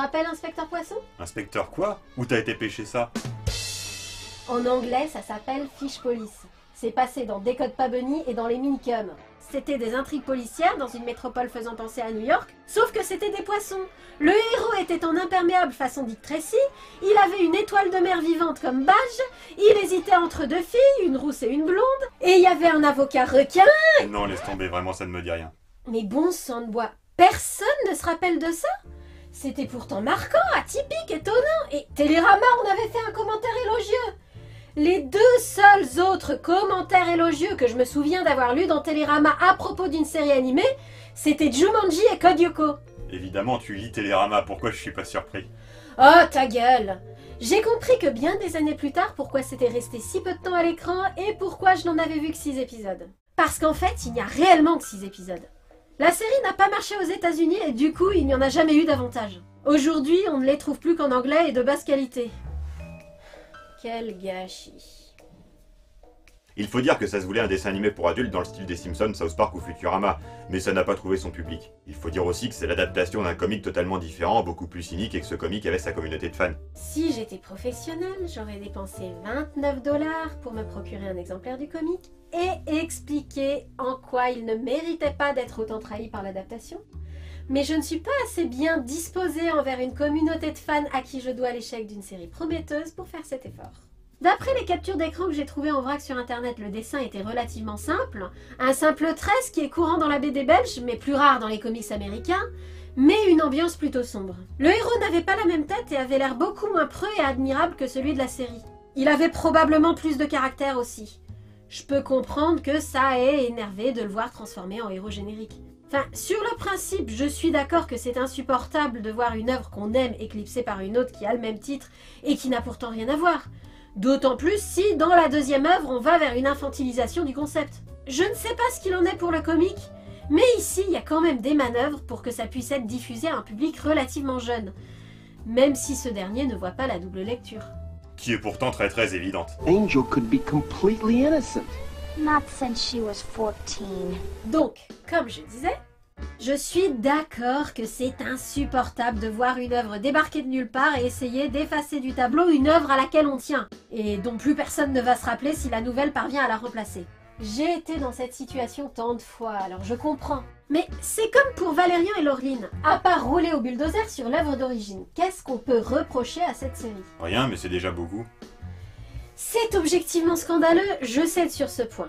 rappelle Inspecteur Poisson? Inspecteur quoi? Où t'as été pêcher ça? En anglais, ça s'appelle Fish Police. C'est passé dans Décode pas Bunny et dans les Minicums. C'était des intrigues policières dans une métropole faisant penser à New York, sauf que c'était des poissons. Le héros était en imperméable façon Dick Tracy, il avait une étoile de mer vivante comme badge, il hésitait entre deux filles, une rousse et une blonde, et il y avait un avocat requin. Non, laisse tomber, vraiment ça ne me dit rien. Mais bon sang de bois, personne ne se rappelle de ça? C'était pourtant marquant, atypique, étonnant, et Télérama on avait fait un commentaire élogieux. Les deux seuls autres commentaires élogieux que je me souviens d'avoir lus dans Télérama à propos d'une série animée, c'était Jumanji et Code Lyoko. Évidemment, tu lis Télérama, pourquoi je suis pas surpris? Oh ta gueule! J'ai compris que bien des années plus tard pourquoi c'était resté si peu de temps à l'écran et pourquoi je n'en avais vu que 6 épisodes. Parce qu'en fait, il n'y a réellement que 6 épisodes. La série n'a pas marché aux États-Unis et du coup, il n'y en a jamais eu davantage. Aujourd'hui, on ne les trouve plus qu'en anglais et de basse qualité. Quel gâchis. Il faut dire que ça se voulait un dessin animé pour adultes dans le style des Simpsons, South Park ou Futurama, mais ça n'a pas trouvé son public. Il faut dire aussi que c'est l'adaptation d'un comic totalement différent, beaucoup plus cynique, et que ce comic avait sa communauté de fans. Si j'étais professionnelle, j'aurais dépensé 29 $ pour me procurer un exemplaire du comic et expliquer en quoi il ne méritait pas d'être autant trahi par l'adaptation. Mais je ne suis pas assez bien disposée envers une communauté de fans à qui je dois l'échec d'une série prometteuse pour faire cet effort. D'après les captures d'écran que j'ai trouvées en vrac sur internet, le dessin était relativement simple. Un simple tresse qui est courant dans la BD belge, mais plus rare dans les comics américains, mais une ambiance plutôt sombre. Le héros n'avait pas la même tête et avait l'air beaucoup moins preux et admirable que celui de la série. Il avait probablement plus de caractère aussi. Je peux comprendre que ça ait énervé de le voir transformé en héros générique. Enfin, sur le principe, je suis d'accord que c'est insupportable de voir une œuvre qu'on aime éclipsée par une autre qui a le même titre et qui n'a pourtant rien à voir. D'autant plus si, dans la deuxième œuvre, on va vers une infantilisation du concept. Je ne sais pas ce qu'il en est pour le comic, mais ici, il y a quand même des manœuvres pour que ça puisse être diffusé à un public relativement jeune, même si ce dernier ne voit pas la double lecture. Qui est pourtant très évidente. Angel could be completely innocent. Not since she was 14. Donc, comme je disais, je suis d'accord que c'est insupportable de voir une œuvre débarquer de nulle part et essayer d'effacer du tableau une œuvre à laquelle on tient, et dont plus personne ne va se rappeler si la nouvelle parvient à la remplacer. J'ai été dans cette situation tant de fois, alors je comprends. Mais c'est comme pour Valérian et Laureline, à part rouler au bulldozer sur l'œuvre d'origine, qu'est-ce qu'on peut reprocher à cette série? Rien, mais c'est déjà beaucoup. C'est objectivement scandaleux, je cède sur ce point.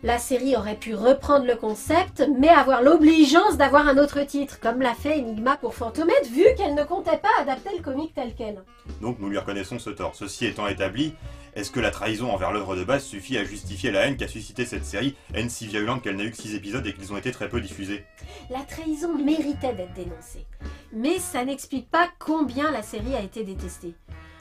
La série aurait pu reprendre le concept, mais avoir l'obligeance d'avoir un autre titre, comme l'a fait Enigma pour Fantomètre, vu qu'elle ne comptait pas adapter le comic tel quel. Donc nous lui reconnaissons ce tort. Ceci étant établi, est-ce que la trahison envers l'œuvre de base suffit à justifier la haine qu'a suscité cette série, haine si violente qu'elle n'a eu que 6 épisodes et qu'ils ont été très peu diffusés? La trahison méritait d'être dénoncée, mais ça n'explique pas combien la série a été détestée.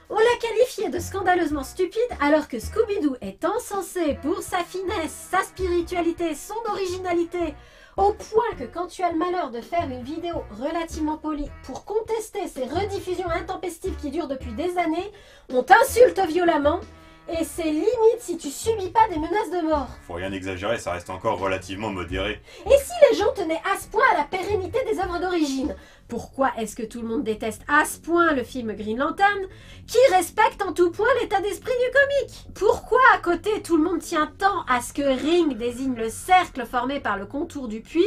On l'a qualifiée de scandaleusement stupide alors que Scooby-Doo est encensé pour sa finesse, sa spiritualité, son originalité, au point que quand tu as le malheur de faire une vidéo relativement polie pour contester ces rediffusions intempestives qui durent depuis des années, on t'insulte violemment et c'est limite si tu subis pas des menaces de mort. Faut rien exagérer, ça reste encore relativement modéré. Et si les gens tenaient à ce point à la pérennité des œuvres d'origine? Pourquoi est-ce que tout le monde déteste à ce point le film Green Lantern, qui respecte en tout point l'état d'esprit du comic? Pourquoi à côté tout le monde tient tant à ce que Ring désigne le cercle formé par le contour du puits,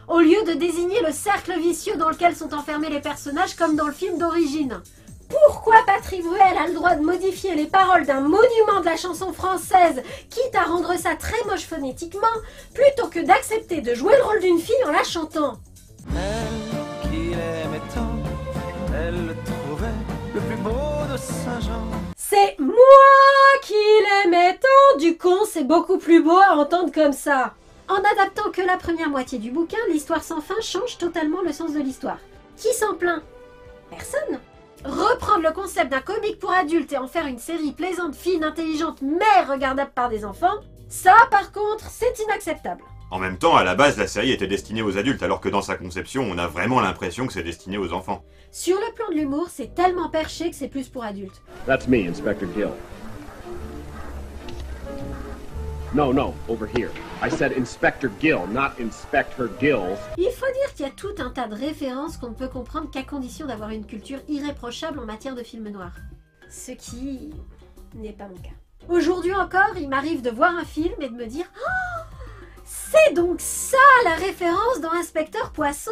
au lieu de désigner le cercle vicieux dans lequel sont enfermés les personnages comme dans le film d'origine? Pourquoi Patrick Bruel a le droit de modifier les paroles d'un monument de la chanson française, quitte à rendre ça très moche phonétiquement, plutôt que d'accepter de jouer le rôle d'une fille en la chantant? Elle qu'il aimait tant, elle le trouvait le plus beau de Saint-Jean. C'est moi qui l'aimais tant, du con, c'est beaucoup plus beau à entendre comme ça. En adaptant que la première moitié du bouquin, l'histoire sans fin change totalement le sens de l'histoire. Qui s'en plaint? Personne. Reprendre le concept d'un comic pour adultes et en faire une série plaisante, fine, intelligente, mais regardable par des enfants, ça par contre, c'est inacceptable. En même temps, à la base, la série était destinée aux adultes, alors que dans sa conception, on a vraiment l'impression que c'est destiné aux enfants. Sur le plan de l'humour, c'est tellement perché que c'est plus pour adultes. That's me, Inspector Gill. No, over here. I said Inspector Gill, not Inspect her gills. Il faut dire qu'il y a tout un tas de références qu'on ne peut comprendre qu'à condition d'avoir une culture irréprochable en matière de films noirs. Ce qui n'est pas mon cas. Aujourd'hui encore, il m'arrive de voir un film et de me dire « Oh, c'est donc ça la référence dans Inspecteur Poisson !»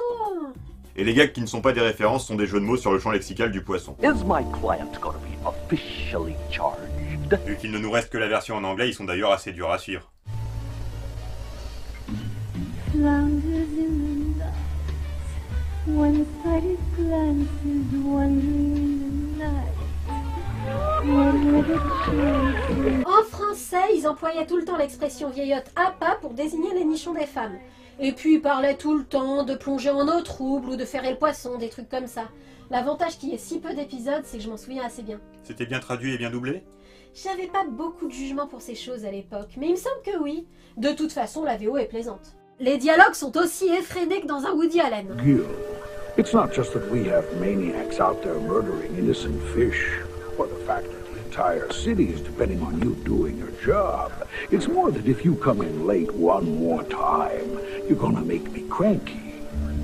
Et les gags qui ne sont pas des références sont des jeux de mots sur le champ lexical du poisson. Is my client going to be officially charged? Vu qu'il ne nous reste que la version en anglais, ils sont d'ailleurs assez durs à suivre. En français, ils employaient tout le temps l'expression vieillotte appât pour désigner les nichons des femmes. Et puis ils parlaient tout le temps de plonger en eau trouble ou de ferrer le poisson, des trucs comme ça. L'avantage qu'il y ait si peu d'épisodes, c'est que je m'en souviens assez bien. C'était bien traduit et bien doublé? J'avais pas beaucoup de jugement pour ces choses à l'époque, mais il me semble que oui. De toute façon, la VO est plaisante. Les dialogues sont aussi effrénés que dans un Woody Allen. Gil, it's not just that we have maniacs out there murdering innocent fish, or the fact that the entire city is depending on you doing your job. It's more that if you come in late one more time, you're gonna make me cranky.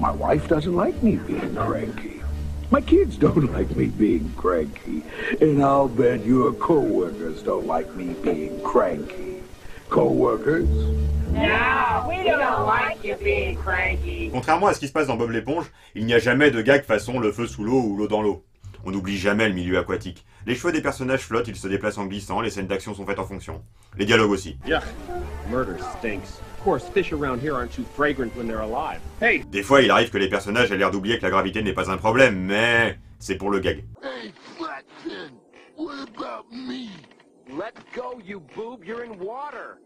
My wife doesn't like me being cranky. My kids don't like me being cranky. And I'll bet your co-workers don't like me being cranky. Co-workers? No, we don't like you being cranky. Contrairement à ce qui se passe dans Bob l'éponge, il n'y a jamais de gag façon le feu sous l'eau ou l'eau dans l'eau. On n'oublie jamais le milieu aquatique. Les cheveux des personnages flottent, ils se déplacent en glissant, les scènes d'action sont faites en fonction. Les dialogues aussi. Yuck. Murder stinks. Of course, fish around here aren't too fragrant when they're alive. Hey! Des fois, il arrive que les personnages aient l'air d'oublier que la gravité n'est pas un problème, mais c'est pour le gag. Hey, Flatfin, what about me? Let go, you boob, you're in water.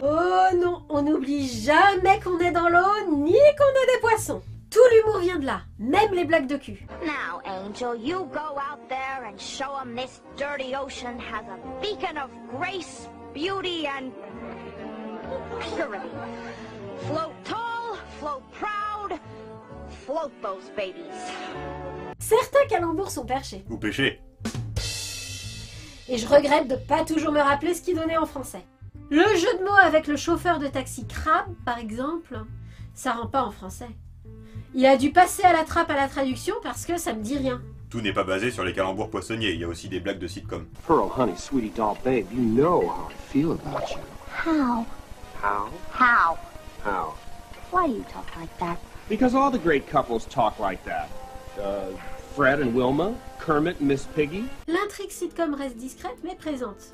Oh non, on n'oublie jamais qu'on est dans l'eau, ni qu'on est des poissons. Tout l'humour vient de là, même les blagues de cul. Now, Angel, you go out there and show 'em this dirty ocean has a beacon of grace, beauty, and purity. Float tall, float proud, float those babies. Certains calembours sont perchés. Ou péché. Et je regrette de pas toujours me rappeler ce qu'il donnait en français. Le jeu de mots avec le chauffeur de taxi crabe, par exemple, ça rend pas en français. Il a dû passer à la trappe à la traduction parce que ça me dit rien. Tout n'est pas basé sur les calembours poissonniers, il y a aussi des blagues de sitcom. Pearl, honey, sweetie doll, babe, you know how I feel about you. How? How? How? How? Why do you talk like that? Because all the great couples talk like that. Fred and Wilma, Kermit and Miss Piggy. L'intrigue sitcom reste discrète mais présente.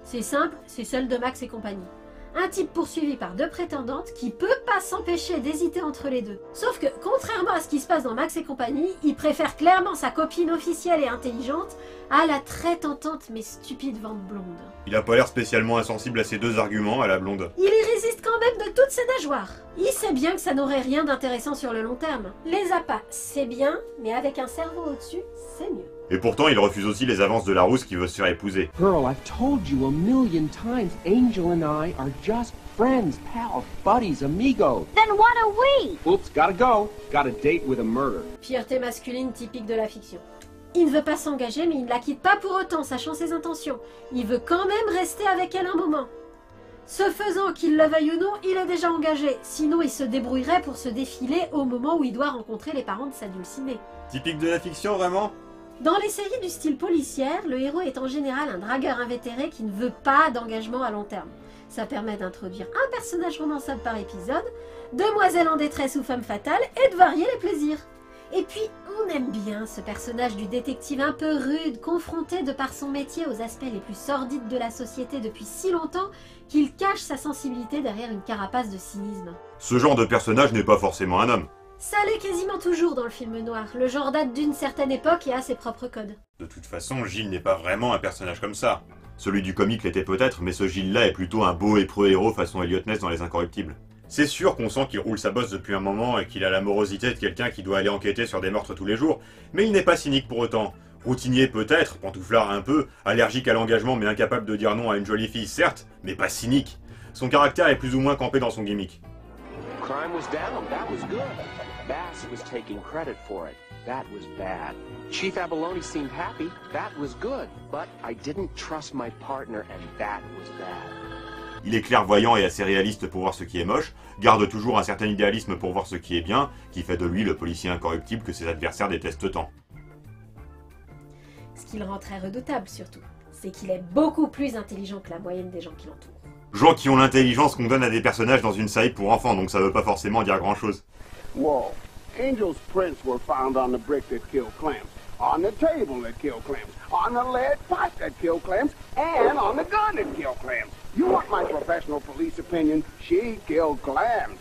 C'est simple, c'est celle de Max et compagnie. Un type poursuivi par deux prétendantes qui peut pas s'empêcher d'hésiter entre les deux. Sauf que, contrairement à ce qui se passe dans Max et compagnie, il préfère clairement sa copine officielle et intelligente à la très tentante mais stupide vente blonde. Il a pas l'air spécialement insensible à ces deux arguments, à la blonde. Il y résiste quand même de toutes ses nageoires. Il sait bien que ça n'aurait rien d'intéressant sur le long terme. Les appâts, c'est bien, mais avec un cerveau au-dessus, c'est mieux. Et pourtant, il refuse aussi les avances de la rousse qui veut se faire épouser. Pearl, I've told you a million times, Angel and I are just friends, pals, buddies, amigos. Then what are we? Oops, gotta go. Got a date with a murder. Fierté masculine typique de la fiction. Il ne veut pas s'engager, mais il ne la quitte pas pour autant, sachant ses intentions. Il veut quand même rester avec elle un moment. Ce faisant, qu'il le veuille ou non, il est déjà engagé. Sinon, il se débrouillerait pour se défiler au moment où il doit rencontrer les parents de sa dulcinée. Typique de la fiction, vraiment? Dans les séries du style policière, le héros est en général un dragueur invétéré qui ne veut pas d'engagement à long terme. Ça permet d'introduire un personnage romançable par épisode, demoiselle en détresse ou femme fatale, et de varier les plaisirs. Et puis, on aime bien ce personnage du détective un peu rude, confronté de par son métier aux aspects les plus sordides de la société depuis si longtemps qu'il cache sa sensibilité derrière une carapace de cynisme. Ce genre de personnage n'est pas forcément un homme. Ça l'est quasiment toujours dans le film noir. Le genre date d'une certaine époque et a ses propres codes. De toute façon, Gilles n'est pas vraiment un personnage comme ça. Celui du comique l'était peut-être, mais ce Gilles-là est plutôt un beau et preux héros façon Elliot Ness dans Les Incorruptibles. C'est sûr qu'on sent qu'il roule sa bosse depuis un moment et qu'il a la morosité de quelqu'un qui doit aller enquêter sur des meurtres tous les jours, mais il n'est pas cynique pour autant. Routinier peut-être, pantouflard un peu, allergique à l'engagement mais incapable de dire non à une jolie fille certes, mais pas cynique. Son caractère est plus ou moins campé dans son gimmick. Crime was down, that was good. Bass was taking credit for it. That was bad. Chief Abalone seemed happy. That was good. But I didn't trust my partner, and that was bad. Il est clairvoyant et assez réaliste pour voir ce qui est moche, garde toujours un certain idéalisme pour voir ce qui est bien, qui fait de lui le policier incorruptible que ses adversaires détestent tant. Ce qui le rend très redoutable surtout, c'est qu'il est beaucoup plus intelligent que la moyenne des gens qui l'entourent. Gens qui ont l'intelligence qu'on donne à des personnages dans une série pour enfants, donc ça veut pas forcément dire grand chose. Whoa. Angel's prints were found on the brick that killed Clamps, on the table that killed Clamps, on the lead pipe that killed Clamps, and on the gun that killed Clamps. You want my professional police opinion? She killed Clamps.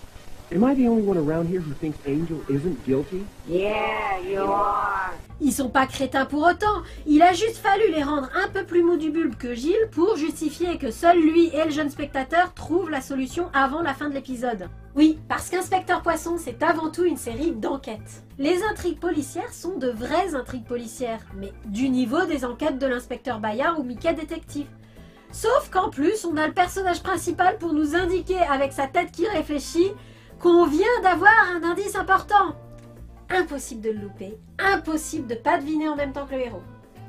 Am I the only one around here who thinks Angel isn't guilty? Yeah, you are. Ils sont pas crétins pour autant, il a juste fallu les rendre un peu plus mous du bulbe que Gilles pour justifier que seul lui et le jeune spectateur trouvent la solution avant la fin de l'épisode. Oui, parce qu'Inspecteur Poisson, c'est avant tout une série d'enquêtes. Les intrigues policières sont de vraies intrigues policières, mais du niveau des enquêtes de l'inspecteur Bayard ou Mickey Détective. Sauf qu'en plus, on a le personnage principal pour nous indiquer avec sa tête qui réfléchit qu'on vient d'avoir un indice important. Impossible de le louper, impossible de pas deviner en même temps que le héros.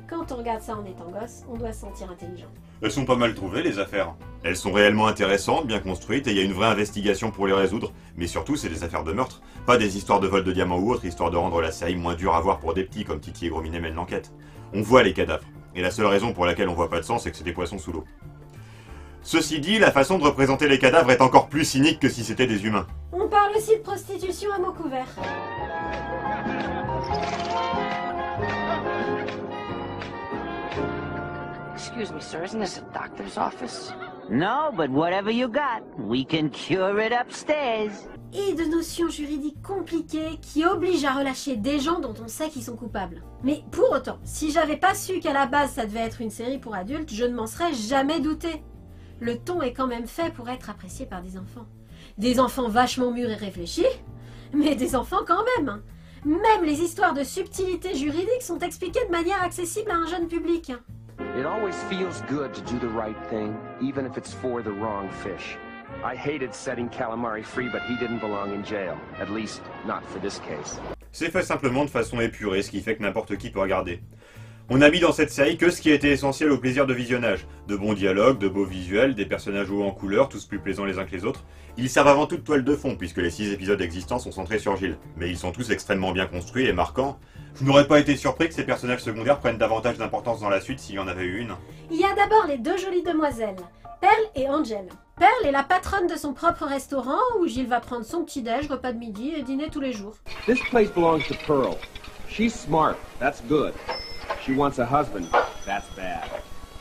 Quand on regarde ça en étant gosse, on doit se sentir intelligent. Elles sont pas mal trouvées, les affaires. Elles sont réellement intéressantes, bien construites, et il y a une vraie investigation pour les résoudre. Mais surtout, c'est des affaires de meurtre. Pas des histoires de vol de diamants ou autre, histoire de rendre la série moins dure à voir pour des petits, comme Titi et Gros Minet mènent l'enquête. On voit les cadavres. Et la seule raison pour laquelle on voit pas de sang, c'est que c'est des poissons sous l'eau. Ceci dit, la façon de représenter les cadavres est encore plus cynique que si c'était des humains. On parle aussi de prostitution à mots couverts. Excuse me, sir, isn't this a doctor's office? No, but whatever you got, we can cure it upstairs. Et de notions juridiques compliquées qui obligent à relâcher des gens dont on sait qu'ils sont coupables. Mais pour autant, si j'avais pas su qu'à la base ça devait être une série pour adultes, je ne m'en serais jamais douté. Le ton est quand même fait pour être apprécié par des enfants. Des enfants vachement mûrs et réfléchis, mais des enfants quand même. Même les histoires de subtilité juridique sont expliquées de manière accessible à un jeune public. It always feels good to do the right thing, even if it's for the wrong fish. I hated setting Calamari free, but he didn't belong in jail. At least, not for this case. C'est fait simplement de façon épurée, ce qui fait que n'importe qui peut regarder. On a mis dans cette série que ce qui était essentiel au plaisir de visionnage. De bons dialogues, de beaux visuels, des personnages hauts en couleur, tous plus plaisants les uns que les autres. Ils servent avant tout de toile de fond, puisque les 6 épisodes existants sont centrés sur Gilles. Mais ils sont tous extrêmement bien construits et marquants. Je n'aurais pas été surpris que ces personnages secondaires prennent davantage d'importance dans la suite s'il y en avait eu une. Il y a d'abord les deux jolies demoiselles, Pearl et Angel. Pearl est la patronne de son propre restaurant où Gilles va prendre son petit-déj, repas de midi et dîner tous les jours. This place belongs to Pearl. She's smart. That's good. She wants a husband. That's bad.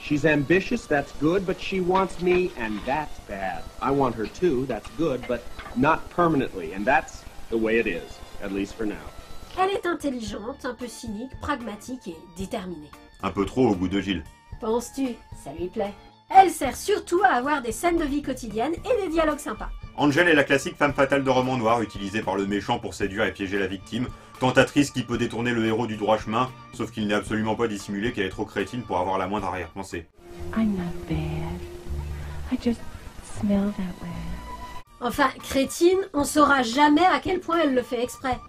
She's ambitious. That's good. But she wants me, and that's bad. I want her too. That's good, but not permanently. And that's the way it is, at least for now. Elle est intelligente, un peu cynique, pragmatique et déterminée. Un peu trop au goût de Gilles. Penses-tu? Ça lui plaît. Elle sert surtout à avoir des scènes de vie quotidienne et des dialogues sympas. Angel est la classique femme fatale de roman noir utilisée par le méchant pour séduire et piéger la victime, tentatrice qui peut détourner le héros du droit chemin, sauf qu'il n'est absolument pas dissimulé qu'elle est trop crétine pour avoir la moindre arrière-pensée. I'm not bad. I just smell that way. Enfin, crétine, on saura jamais à quel point elle le fait exprès.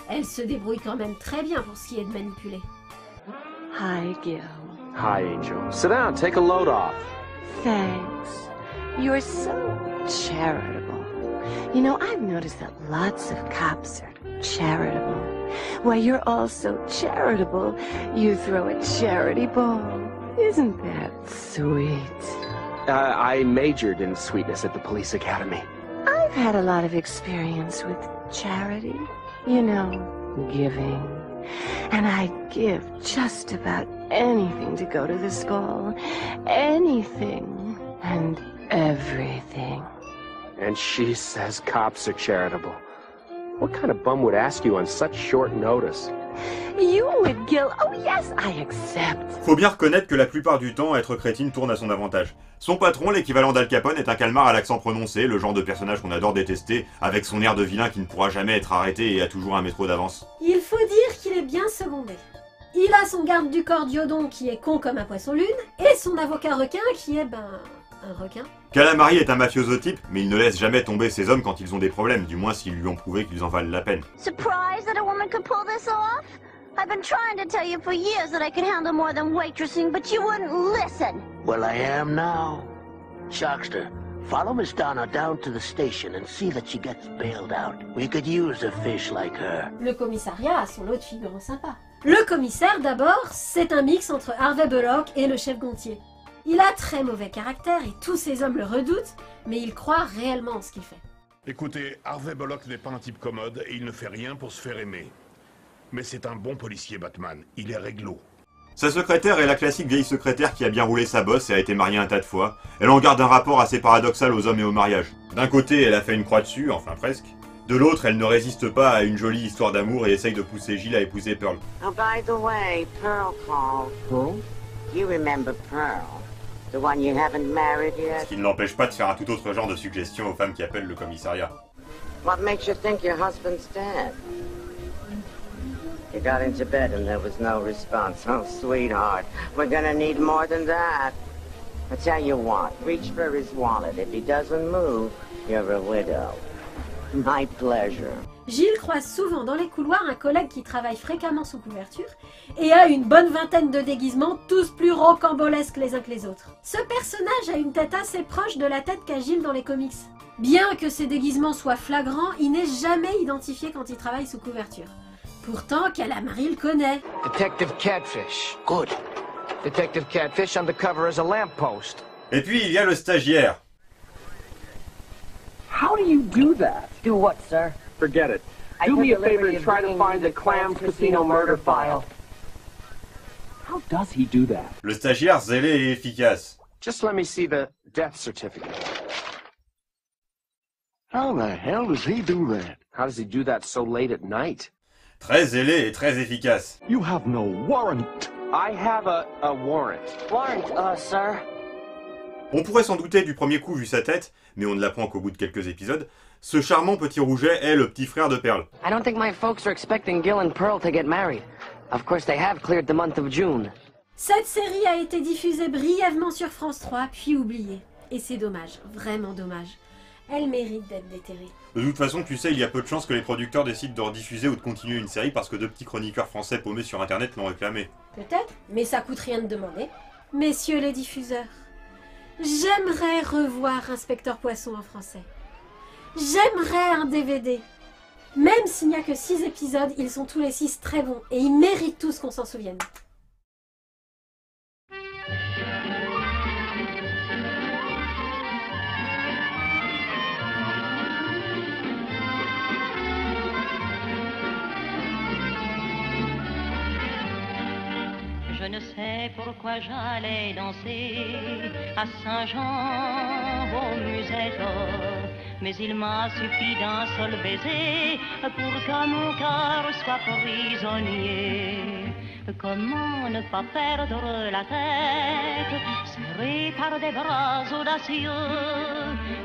Elle se débrouille quand même très bien pour ce qui est de manipuler. Hi, Gil. Hi, Angel. Sit down. Take a load off. Thanks. You're so charitable. You know, I've noticed that lots of cops are charitable. Why, you're all so charitable, you throw a charity ball. Isn't that sweet? I majored in sweetness at the police academy. I've had a lot of experience with charity. You know, giving. And I give just about anything to go to the school. Anything and everything. And she says cops are charitable. What kind of bum would ask you on such short notice? You would, Gil. Oh yes, I accept. Faut bien reconnaître que la plupart du temps, être crétine tourne à son avantage. Son patron, l'équivalent d'Al Capone, est un calmar à l'accent prononcé, le genre de personnage qu'on adore détester, avec son air de vilain qui ne pourra jamais être arrêté et a toujours un métro d'avance. Il faut dire qu'il est bien secondé. Il a son garde du corps Diodon qui est con comme un poisson lune, et son avocat requin qui est, un requin. Calamari est un mafioso type, mais il ne laisse jamais tomber ses hommes quand ils ont des problèmes, du moins s'ils lui ont prouvé qu'ils en valent la peine. Surprised that a woman could pull this off? I've been trying to tell you for years that I could handle more than waitressing, but you wouldn't listen. Well, I am now. Shockster, follow Miss Donna down to the station and see that she gets bailed out. We could use a fish like her. Le commissariat a son lot de figurants sympas. Le commissaire, d'abord, c'est un mix entre Harvey Bullock et le chef Gontier. Il a très mauvais caractère et tous ses hommes le redoutent, mais il croit réellement en ce qu'il fait. Écoutez, Harvey Bullock n'est pas un type commode et il ne fait rien pour se faire aimer. Mais c'est un bon policier, Batman. Il est réglo. Sa secrétaire est la classique vieille secrétaire qui a bien roulé sa bosse et a été mariée un tas de fois. Elle en garde un rapport assez paradoxal aux hommes et au mariage. D'un côté, elle a fait une croix dessus, enfin presque. De l'autre, elle ne résiste pas à une jolie histoire d'amour et essaye de pousser Gilles à épouser Pearl. Oh, by the way, Pearl called. Who? You remember Pearl? The one you haven't married Ce yet? qui ne l'empêche pas de faire un tout autre genre de suggestion aux femmes qui appellent le commissariat. What makes you think your husband's dead? You got into bed and there was no response. Oh, sweetheart, we're gonna need more than that. I tell you what, reach for his wallet. If he doesn't move, you're a widow. My pleasure. Gilles croise souvent dans les couloirs un collègue qui travaille fréquemment sous couverture et a une bonne vingtaine de déguisements, tous plus rocambolesques les uns que les autres. Ce personnage a une tête assez proche de la tête qu'a Gilles dans les comics. Bien que ses déguisements soient flagrants, il n'est jamais identifié quand il travaille sous couverture. Pourtant, Calamari le connaît. Detective Catfish. Good. Detective Catfish undercover as a lamppost. Et puis il y a le stagiaire. How do you do that? Do what, sir? Forget it. I Do took me a the favor liberty and of try to bringing find you the Clams Clams Casino murder file. How does he do that? Le stagiaire zélé et efficace. Just let me see the death certificate. How the hell does he do that? How does he do that so late at night? Très zélé et très efficace. You have no warrant. I have a warrant. Warrant, sir. On pourrait s'en douter du premier coup vu sa tête, mais on ne l'apprend qu'au bout de quelques épisodes. Ce charmant petit rouget est le petit frère de Pearl. I don't think my folks are expecting Gil and Pearl to get married. Of course, they have cleared the month of June. Cette série a été diffusée brièvement sur France 3, puis oubliée. Et c'est dommage, vraiment dommage. Elle mérite d'être déterrée. De toute façon, tu sais, il y a peu de chances que les producteurs décident de rediffuser ou de continuer une série parce que deux petits chroniqueurs français paumés sur internet l'ont réclamé. Peut-être, mais ça coûte rien de demander. Messieurs les diffuseurs, j'aimerais revoir Inspecteur Poisson en français. J'aimerais un DVD. Même s'il n'y a que 6 épisodes, ils sont tous les 6 très bons et ils méritent tous qu'on s'en souvienne. Je ne sais pourquoi j'allais danser à Saint-Jean au musette, mais il m'a suffi d'un seul baiser pour que mon cœur soit prisonnier. Comment ne pas perdre la tête, serré par des bras audacieux,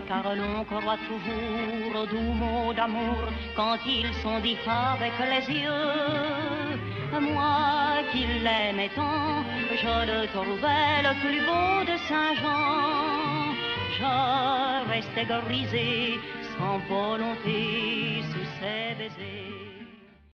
car l'on croit toujours aux doux mots d'amour quand ils sont dits avec les yeux. Moi qui l'aimais tant, je le trouvais le plus beau de Saint-Jean. Je restais grisé sans volonté